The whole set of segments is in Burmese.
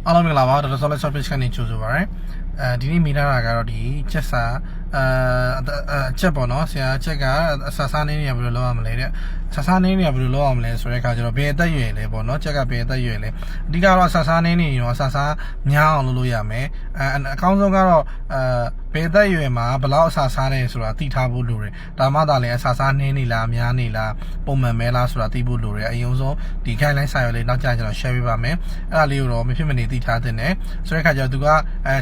အားလုံးမင်္ဂလာပါဒေါက်တာဆောလက်ဆော့ဖစ်ကနေကြိုဆိုပါရစေဒီနေ့မိလာတာကတော့ဒီချက်စာချက်ပေါ့နော်ဆရာချက်ကဆာနေနေရဘယ်လိုလုပ်ရမလဲတဲ့ဆာနေနေရဘယ်လိုလုပ်ရမလဲဆိုတဲ့အခါကျတော့ဘယ်အသက်ရွယ်လဲပေါ့နော်ချက်ကဘယ်အသက်ရွယ်လဲအဓိကတော့ဆာနေနေရောဆာများအောင်လုပ်လို့ရမယ်အကောင်းဆုံးကတော့ဘယ်အသက်ရွယ်မှာဘယ်လောက်ဆာနေဆိုတာသိထားဖို့လိုတယ်ဒါမှသာလေဆာနေနေလားများနေလားပုံမှန်မဲလားဆိုတာသိဖို့လိုတယ်အရင်ဆုံးဒီ guideline စာရွက်လေးနောက်ကျကျွန်တော် share ပေးပါမယ်အဲ့ဒါလေးကိုတော့မဖြစ်မနေသိထားသင့်တယ်ဆိုတဲ့အခါကျတော့သူက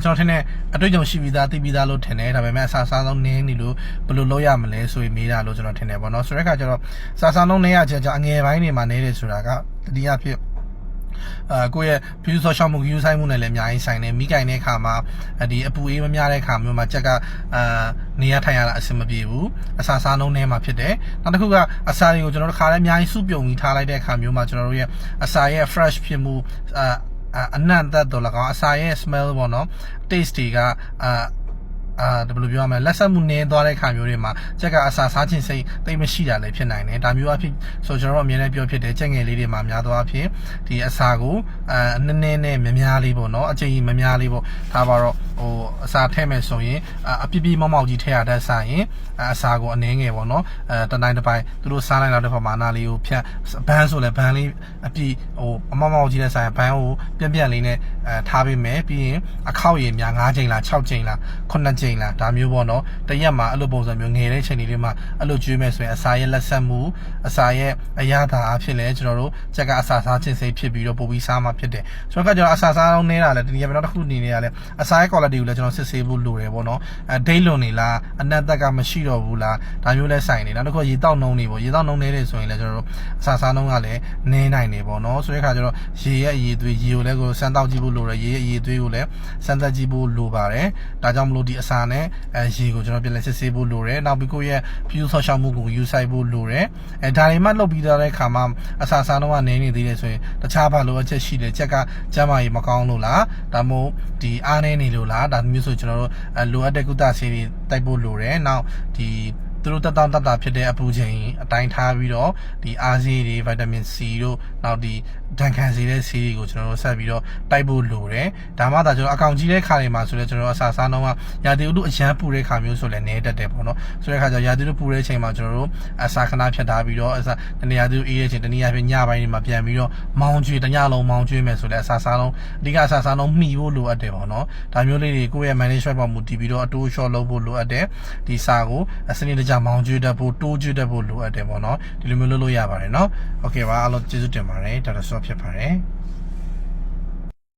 ကျွန်တော်ထင်တယ်အတွေ့အကြုံရှိပြီးသားသိပြီးသားလို့ထင်တယ်ဒါပေမဲ့ဆာဆုံးနင်းနေလို့ဘယ်လိုလုပ်ရမလဲဆိုပြီးမေးတာလို့ကျွန်တော်ထင်တယ်ပေါ့နော်ဆိုတဲ့အခါကျတော့ဆာဆုံးနင်းရချက်ကြောင့်အငယ်ပိုင်းတွေမှာနေတယ်ဆိုတာကတတိယဖြစ်ကိုယ့်ရဲ့ view social မှု view ဆိုင်မှုနဲ့လည်းအများကြီးဆိုင်နေမိကင်တဲ့အခါမှာဒီအပူအေးမများတဲ့အခါမျိုးမှာချက်ကနေရထိုင်ရတာအဆင်မပြေဘူးအစာစားနှုံးထဲမှာဖြစ်တယ်နောက်တစ်ခုကအစာတွေကိုကျွန်တော်တို့ခါတိုင်းအများကြီးစုပြုံပြီးထားလိုက်တဲ့အခါမျိုးမှာကျွန်တော်တို့ရဲ့အစာရဲ့ fresh ဖြစ်မှုအနံ့သက်တော့၎င်းအစာရဲ့ smell ပေါ့နော် taste တွေကဘယ်လိုပြောရမလဲလက်ဆက်မှုနည်းသွားတဲ့ခါမျိုးတွေမှာချက်ကအစာစားခြင်းစိတ်တိတ်မရှိတာလည်းဖြစ်နိုင်တယ်ဒါမျိုးအဖြစ်ဆိုကျွန်တော်တို့အမြင်နဲ့ပြောဖြစ်တယ်ချက်ငယ်လေးတွေမှာများသောအားဖြင့်ဒီအစာကိုနည်းနည်းနဲ့များလေးပေါ့နော်အချိန်ကြီးများလေးပေါ့ဒါပါတော့အစာထည့်မယ်ဆိုရင်အပြည့်မောက်ကြီးထည့်ရတဲ့ဆိုင်ရင်အစာကိုအနည်းငယ်ပေါ့နော်တတိုင်းတစ်ပိုင်းသူတို့စားလိုက်တော့တဲ့ပမာဏလေးကိုဖြတ်ဘန်းဆိုလဲဘန်းလေးအပြည့်အမောက်ကြီးတဲ့ဆိုင်ဘန်းကိုပြန့်လေးနဲ့ထားပေးမယ်ပြီးရင်အခောက်ရည်များ9ချိန်လား6ချိန်လား9ချိန်လားဒါမျိုးပေါ့နော်တရက်မှာအဲ့လိုပုံစံမျိုးငယ်တဲ့ချိန်လေးမှာအဲ့လိုကျွေးမယ်ဆိုရင်အစာရဲ့လက်ဆက်မှုအစာရဲ့အရသာအဖြစ်လဲကျွန်တော်တို့ချက်ကအစာစားခြင်းစိတ်ဖြစ်ပြီးတော့ပို့ပြီးစားမှဖြစ်တယ်ဆိုတော့ကျွန်တော်အစာစားလုံးနေတာလဲဒီနေ့ပဲနောက်တစ်ခုနေနေရလဲအစာရဲ့ quality ကိုလည်းကျွန်တော်စစ်ဆေးဖို့လိုတယ်ပေါ့နော်ဒိတ်လွန်နေလားအနက်သက်ကမရှိတော့ဘူးလားဒါမျိုးလဲဆိုင်နေနောက်တစ်ခုရေတောက်နှုံးနေပေါ့ရေတောက်နှုံးနေတဲ့ဆိုရင်လဲကျွန်တော်တို့အစာစားနှုံးကလည်းနည်းနိုင်နေပေါ့နော်ဆိုတဲ့အခါကျတော့ရေရဲ့အရည်သွေးရေကိုလည်းကိုစမ်းတောက်ကြည့်ဖို့လိုတယ်ရေရဲ့အရည်သွေးကိုလည်းစမ်းသပ်ကြည့်ဖို့လိုပါတယ်ဒါကြောင့်မလို့ဒီအစာနဲ့ရေကိုကျွန်တော်ပြန်လဲစစ်ဆေးဖို့လိုတယ်နောက်ပြီးကိုယ့်ရဲ့ view ဆော့ရှောက်မှုကိုယူဆိုင်ဖို့လိုတယ်ဒါတွေမှလုပ်ပြီးသားတဲ့ခါမှာအစာစားနှုံးကနေနေသေးတယ်ဆိုရင်တခြားဘာလို့အချက်ရှိတယ်ချက်ကကျန်းမာရေးမကောင်းလို့လားဒါမှမဟုတ်ဒီအားနေနေလို့လားဒါမျိုးဆိုကျွန်တော်တို့လိုအပ်တဲ့ကုသဆေးတွေတိုက်ဖို့လိုတယ်နောက်ဒီသူတို့တက်တာဖြစ်တဲ့အပူချိန်အတိုင်းထားပြီးတော့ဒီအားဆေးတွေဗီတာမင် C တို့နောက်ဒီဒဏ်ခံစေတဲ့ဆေးတွေကိုကျွန်တော်တို့ဆက်ပြီးတော့တိုက်ဖို့လိုတယ်ဒါမှသာကျွန်တော်အကောင်ကြီးတဲ့ခါတွေမှာဆိုလဲကျွန်တော်အစာစားနှုန်းကရာသီဥတုအရန်ပူတဲ့ခါမျိုးဆိုလဲနေတတ်တယ်ပေါ့နော်ဆိုတဲ့ခါကျရာသီဥတုပူတဲ့ချိန်မှာကျွန်တော်တို့အစာခဏဖြတ်ထားပြီးတော့အစာတနေ့ရာသီဥတုအေးတဲ့ချိန်တနေ့ရာပြင်ညပိုင်းတွေမှာပြန်ပြီးတော့မောင်းကျွေးတညလုံးမောင်းကျွေးမယ်ဆိုလဲအစာစားနှုန်းအဓိကအစာစားနှုန်းမှီဖို့လိုအပ်တယ်ပေါ့နော်ဒါမျိုးလေးတွေကိုယ့်ရဲ့ management ပေါ်မူတည်ပြီးတော့အတိုး short လုပ်ဖို့လိုအပ်တယ်ဒီစာကိုစနစ်တကျမောင်းကျွေးတတ်ဖို့တိုးကျွေးတတ်ဖို့လိုအပ်တယ်ပေါ့နော်ဒီလိုမျိုးလုပ်လို့ရပါတယ်နော်โอเคပါအားလုံးကျေးဇူးတင်ပါတယ်ဒေါက်တာဆော့ဖြစ်ပါတယ်